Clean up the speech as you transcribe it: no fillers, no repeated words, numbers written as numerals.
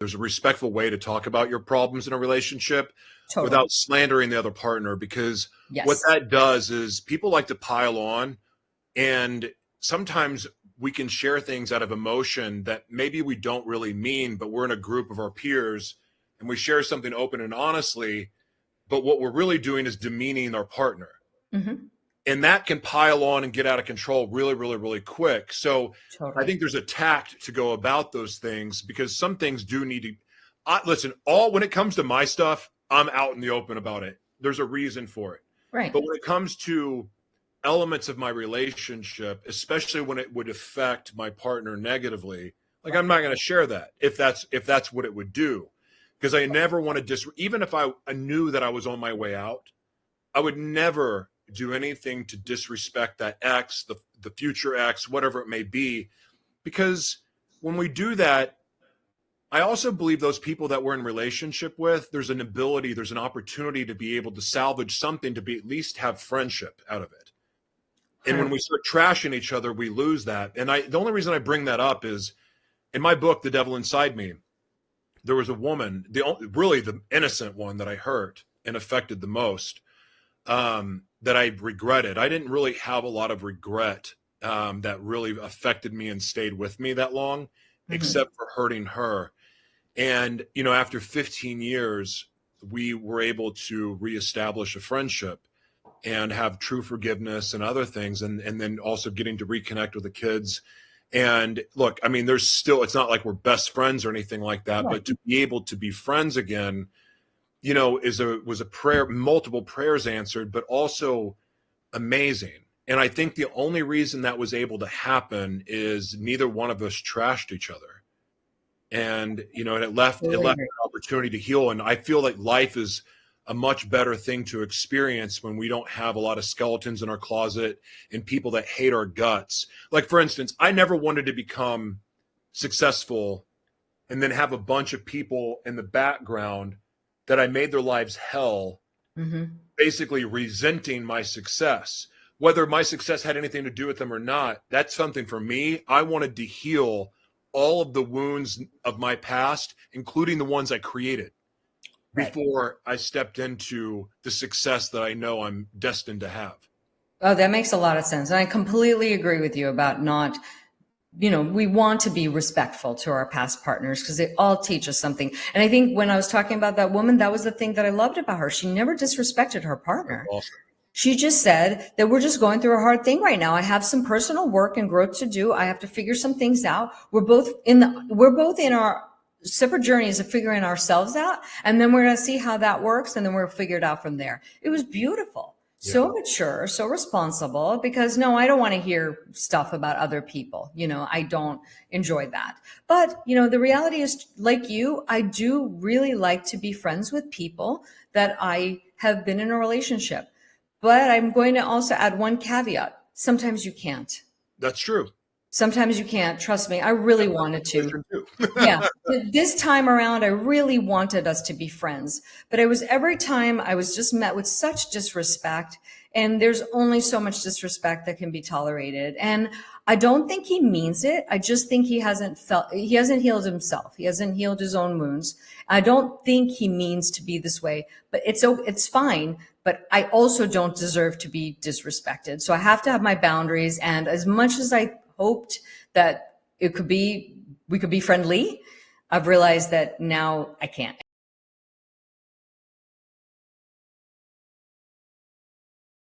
There's a respectful way to talk about your problems in a relationship Totally. without slandering the other partner, because what Yes. that does is people like to pile on, and sometimes we can share things out of emotion that maybe we don't really mean, but we're in a group of our peers and we share something open and honestly, but what we're really doing is demeaning our partner. Hmm. And that can pile on and get out of control really, really, really quick. So I Totally. think there's a tact to go about those things, because some things do need to listen. All when it comes to my stuff, I'm out in the open about it. There's a reason for it. Right. But when it comes to elements of my relationship, especially when it would affect my partner negatively, like I'm not going to share that if that's what it would do, because I never want to even if I knew that I was on my way out, I would never do anything to disrespect that ex, the future ex, whatever it may be, because when we do that, I also believe those people that we're in relationship with, there's an ability, there's an opportunity to be able to salvage something, to be at least have friendship out of it. And when we 100%. start trashing each other, we lose that. And the only reason I bring that up is in my book, The Devil Inside Me, there was a woman, really the innocent one that I hurt and affected the most, that I regretted. I didn't really have a lot of regret that really affected me and stayed with me that long, Hmm. except for hurting her. And, after 15 years, we were able to reestablish a friendship and have true forgiveness and other things. And then also getting to reconnect with the kids. And look, I mean, it's not like we're best friends or anything like that, Right. but to be able to be friends again, was a prayer, multiple prayers answered, but also amazing. And I think the only reason that was able to happen is neither one of us trashed each other. And, and it Totally left agree. an opportunity to heal. And I feel like life is a much better thing to experience when we don't have a lot of skeletons in our closet and people that hate our guts. Like, for instance, I never wanted to become successful and then have a bunch of people in the background that I made their lives hell, Hmm. basically resenting my success. Whether my success had anything to do with them or not, that's something for me. I wanted to heal all of the wounds of my past, including the ones I created, Right. before I stepped into the success that I know I'm destined to have. Oh, that makes a lot of sense. And I completely agree with you about not, we want to be respectful to our past partners because they all teach us something. And I think when I was talking about that woman, that was the thing that I loved about her. She never disrespected her That's partner. awesome. She just said that we're just going through a hard thing right now. I have some personal work and growth to do. I have to figure some things out. We're both in our separate journeys of figuring ourselves out. And then we're going to see how that works. And then we'll figure it out from there. It was beautiful. Yeah. So mature, so responsible, because no, I don't want to hear stuff about other people. I don't enjoy that. But, the reality is, like you, I do really like to be friends with people that I have been in a relationship. But I'm going to also add one caveat. Sometimes you can't. That's true. Sometimes you can't. Trust me. I really That's wanted my to. situation too. Yeah. This time around, I really wanted us to be friends. But every time I was just met with such disrespect. And there's only so much disrespect that can be tolerated. And I don't think he means it. I just think he hasn't healed himself. He hasn't healed his own wounds. I don't think he means to be this way, but it's fine. But I also don't deserve to be disrespected. So I have to have my boundaries. And as much as I hoped that we could be friendly, I've realized that now I can't.